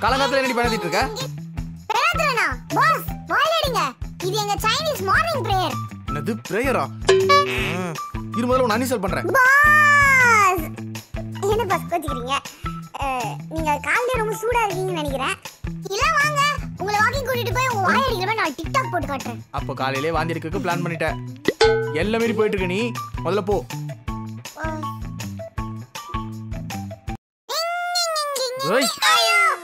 காலங்காத்துல என்னடி பண்ணிட்டு இருக்க? பிரேயர்னா பாஸ் வாயிலடிங்க. இது எங்க சைனீஸ் மார்னிங் பிரேயர். என்னது பிரேயரா? இரு முதல்ல நான் அன்இன்ஸ்டால் பண்றேன். பாஸ் என்ன பாஸ் கோச்சிக்கிறீங்க? நீங்க காலையில ரொம்ப சூடா இருக்கீங்கன்னு நினைக்கிறேன். இல்ல வாங்க உங்களை வாக்கிங் கூட்டிட்டு போய் உங்க வாயிலடிக்கிறப்ப நான் டிக்டாக் போட்டு காட்டுறேன். அப்போ காலையிலே வாந்தி எடுக்க பிளான் பண்ணிட்டேன். எல்லாம் மீறி போயிட்டு இருக்க நீ முதல்ல போ. ஏய்